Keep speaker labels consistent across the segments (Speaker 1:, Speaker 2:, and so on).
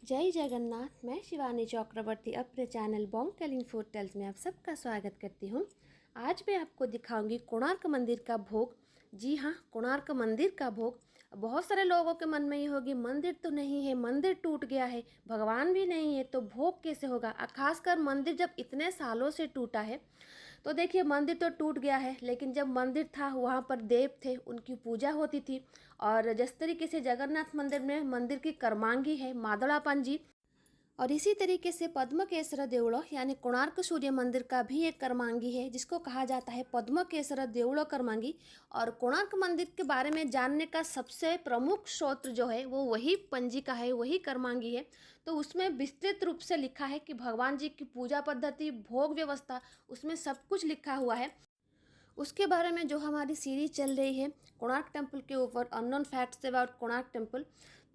Speaker 1: जय जगन्नाथ। मैं शिवानी चक्रवर्ती अपने channel Bong telling food tales में आप सबका स्वागत करती हूँ। आज मैं आपको दिखाऊंगी कोणार्क मंदिर का भोग। जी हाँ, कोणार्क मंदिर का भोग। बहुत सारे लोगों के मन में ये होगी मंदिर तो नहीं है, मंदिर टूट गया है, भगवान भी नहीं है तो भोग कैसे होगा। खासकर मंदिर जब इतने सालों से टूटा है तो देखिए, मंदिर तो टूट गया है लेकिन जब मंदिर था वहाँ पर देव थे, उनकी पूजा होती थी। और जिस तरीके से जगन्नाथ मंदिर में मंदिर की कर्मांगी है मादड़ापन जी, और इसी तरीके से पद्मकेसर देवड़ो यानी कोणार्क सूर्य मंदिर का भी एक कर्मांगी है जिसको कहा जाता है पद्मकेसर देवड़ो कर्मांगी। और कोणार्क मंदिर के बारे में जानने का सबसे प्रमुख स्रोत जो है वो वही पंजिका है, वही कर्मांगी है। तो उसमें विस्तृत रूप से लिखा है कि भगवान जी की पूजा पद्धति, भोग व्यवस्था, उसमें सब कुछ लिखा हुआ है। उसके बारे में जो हमारी सीरीज चल रही है कोणार्क टेम्पल के ऊपर, unknown facts about Konark temple,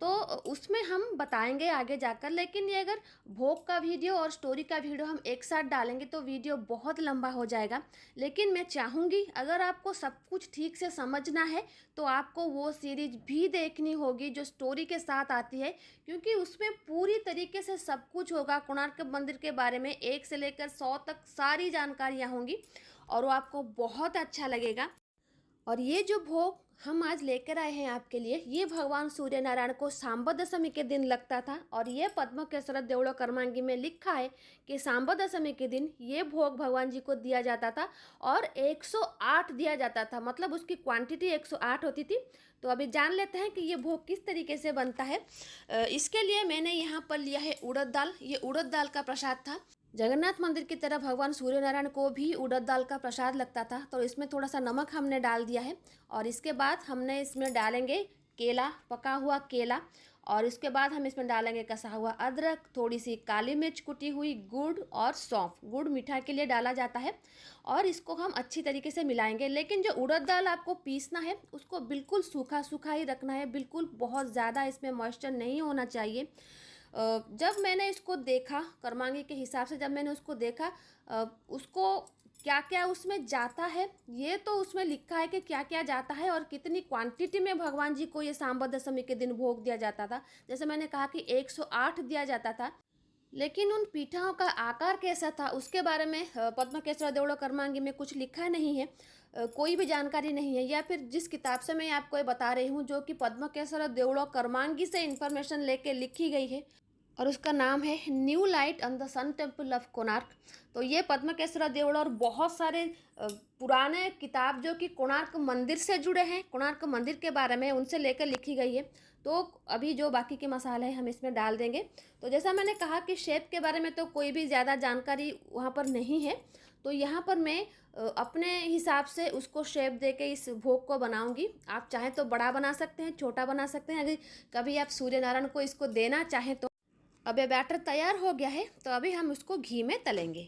Speaker 1: तो उसमें हम बताएंगे आगे जाकर। लेकिन ये अगर भोग का वीडियो और स्टोरी का वीडियो हम एक साथ डालेंगे तो वीडियो बहुत लंबा हो जाएगा। लेकिन मैं चाहूँगी अगर आपको सब कुछ ठीक से समझना है तो आपको वो सीरीज भी देखनी होगी जो स्टोरी के साथ आती है, क्योंकि उसमें पूरी तरीके से सब कुछ होगा कोणार्क मंदिर के बारे में, 1 से लेकर 100 तक सारी जानकारियाँ होंगी और वो आपको बहुत अच्छा लगेगा। और ये जो भोग हम आज लेकर आए हैं आपके लिए, ये भगवान सूर्य नारायण को सांबा दशमी के दिन लगता था। और ये पद्मकेसर देवड़ो कर्मांगी में लिखा है कि सांबा दशमी के दिन ये भोग भगवान जी को दिया जाता था और 108 दिया जाता था, मतलब उसकी क्वांटिटी 108 होती थी। तो अभी जान लेते हैं कि ये भोग किस तरीके से बनता है। इसके लिए मैंने यहाँ पर लिया है उड़द दाल। ये उड़द दाल का प्रसाद था। जगन्नाथ मंदिर की तरह भगवान सूर्य नारायण को भी उड़द दाल का प्रसाद लगता था, तो इसमें थोड़ा सा नमक हमने डाल दिया है। और इसके बाद हमने इसमें डालेंगे केला, पका हुआ केला। और इसके बाद हम इसमें डालेंगे कसा हुआ अदरक, थोड़ी सी काली मिर्च कुटी हुई, गुड़ और सौंफ। गुड़ मीठा के लिए डाला जाता है और इसको हम अच्छी तरीके से मिलाएंगे। लेकिन जो उड़द दाल आपको पीसना है उसको बिल्कुल सूखा सूखा ही रखना है, बिल्कुल बहुत ज़्यादा इसमें मॉइस्चर नहीं होना चाहिए। जब मैंने इसको देखा कर्मांगी के हिसाब से, जब मैंने उसको देखा उसको क्या क्या उसमें जाता है, ये तो उसमें लिखा है कि क्या क्या जाता है और कितनी क्वांटिटी में भगवान जी को ये सांबा दशमी के दिन भोग दिया जाता था। जैसे मैंने कहा कि 108 दिया जाता था, लेकिन उन पीठाओं का आकार कैसा था उसके बारे में पद्मकेसर देवड़ो कर्मांगी में कुछ लिखा नहीं है। कोई भी जानकारी नहीं है, या फिर जिस किताब से मैं आपको ये बता रही हूँ जो कि पद्मकेसर देवड़ो कर्मांगी से इंफॉर्मेशन लेके लिखी गई है और उसका नाम है new light on the sun temple of Konark. तो ये पद्मकेसर देवड़ा और बहुत सारे पुराने किताब जो कि कोणार्क मंदिर से जुड़े हैं, कोणार्क मंदिर के बारे में, उनसे लेकर लिखी गई है। तो अभी जो बाकी के मसाले हैं हम इसमें डाल देंगे। तो जैसा मैंने कहा कि शेप के बारे में तो कोई भी ज़्यादा जानकारी वहाँ पर नहीं है, तो यहाँ पर मैं अपने हिसाब से उसको शेप दे के इस भोग को बनाऊंगी। आप चाहें तो बड़ा बना सकते हैं, छोटा बना सकते हैं। अगर कभी आप सूर्य नारायण को इसको देना चाहें तो। अब ये बैटर तैयार हो गया है, तो अभी हम इसको घी में तलेंगे।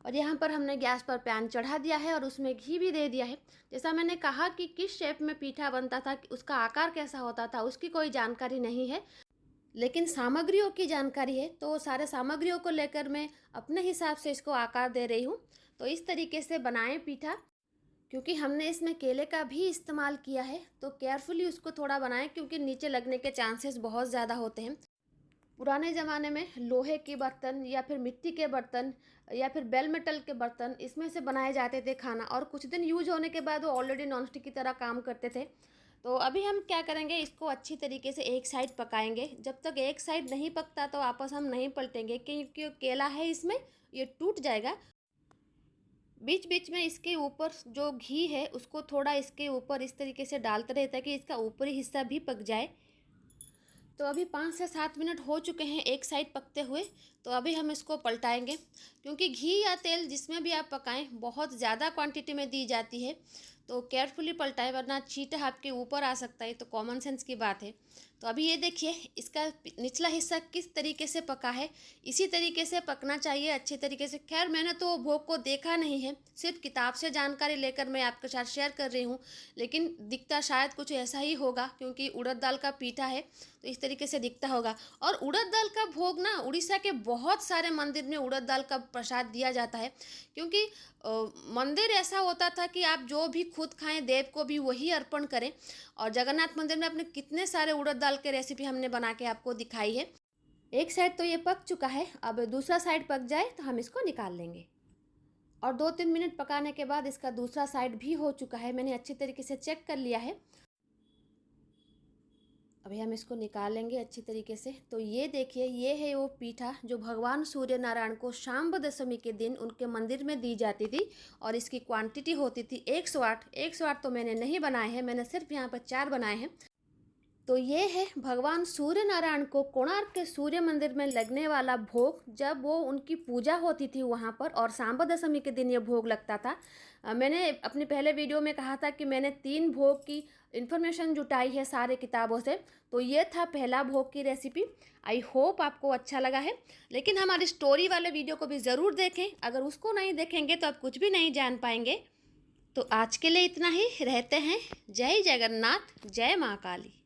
Speaker 1: और यहाँ पर हमने गैस पर पैन चढ़ा दिया है और उसमें घी भी दे दिया है। जैसा मैंने कहा कि किस शेप में पीठा बनता था, उसका आकार कैसा होता था, उसकी कोई जानकारी नहीं है, लेकिन सामग्रियों की जानकारी है। तो सारे सामग्रियों को लेकर मैं अपने हिसाब से इसको आकार दे रही हूँ। तो इस तरीके से बनाएं पीठा। क्योंकि हमने इसमें केले का भी इस्तेमाल किया है तो केयरफुली उसको थोड़ा बनाएं, क्योंकि नीचे लगने के चांसेस बहुत ज़्यादा होते हैं। पुराने ज़माने में लोहे के बर्तन या फिर मिट्टी के बर्तन या फिर बेल मेटल के बर्तन, इसमें से बनाए जाते थे खाना, और कुछ दिन यूज होने के बाद वो ऑलरेडी नॉन स्टिक की तरह काम करते थे। तो अभी हम क्या करेंगे, इसको अच्छी तरीके से एक साइड पकाएंगे। जब तक एक साइड नहीं पकता तो वापस हम नहीं पलटेंगे, क्योंकि केला है इसमें, ये टूट जाएगा। बीच बीच में इसके ऊपर जो घी है उसको थोड़ा इसके ऊपर इस तरीके से डालते रहता है कि इसका ऊपरी हिस्सा भी पक जाए। तो अभी 5 से 7 मिनट हो चुके हैं एक साइड पकते हुए। तो अभी हम इसको पलटाएंगे, क्योंकि घी या तेल जिसमें भी आप पकाएं बहुत ज़्यादा क्वांटिटी में दी जाती है। तो केयरफुली पलटाएं, वरना छींटा आपके ऊपर आ सकता है। तो कॉमन सेंस की बात है। तो अभी ये देखिए इसका निचला हिस्सा किस तरीके से पका है, इसी तरीके से पकना चाहिए अच्छे तरीके से। खैर मैंने तो भोग को देखा नहीं है, सिर्फ किताब से जानकारी लेकर मैं आपके साथ शेयर कर रही हूँ। लेकिन दिखता शायद कुछ ऐसा ही होगा, क्योंकि उड़द दाल का पीठा है तो इस तरीके से दिखता होगा। और उड़द दाल का भोग ना उड़ीसा के बहुत सारे मंदिर में उड़द दाल का प्रसाद दिया जाता है, क्योंकि मंदिर ऐसा होता था कि आप जो भी खुद खाएं देव को भी वही अर्पण करें। और जगन्नाथ मंदिर में अपने कितने सारे उड़द दाल के रेसिपी हमने बना के आपको दिखाई है। एक साइड तो ये पक चुका है, अब दूसरा साइड पक जाए तो हम इसको निकाल लेंगे। और 2-3 मिनट पकाने के बाद इसका दूसरा साइड भी हो चुका है, मैंने अच्छी तरीके से चेक कर लिया है। अभी हम इसको निकालेंगे अच्छी तरीके से। तो ये देखिए, ये है वो पीठा जो भगवान सूर्य नारायण को शांब दशमी के दिन उनके मंदिर में दी जाती थी, और इसकी क्वांटिटी होती थी 108। 108 तो मैंने नहीं बनाए हैं, मैंने सिर्फ यहाँ पर 4 बनाए हैं। तो ये है भगवान सूर्य नारायण को कोणार्क के सूर्य मंदिर में लगने वाला भोग, जब वो उनकी पूजा होती थी वहाँ पर, और सांबा दशमी के दिन ये भोग लगता था। मैंने अपने पहले वीडियो में कहा था कि मैंने 3 भोग की इन्फॉर्मेशन जुटाई है सारे किताबों से, तो ये था पहला भोग की रेसिपी। आई होप आपको अच्छा लगा है, लेकिन हमारी स्टोरी वाले वीडियो को भी ज़रूर देखें, अगर उसको नहीं देखेंगे तो आप कुछ भी नहीं जान पाएंगे। तो आज के लिए इतना ही, रहते हैं। जय जगन्नाथ, जय माँ काली।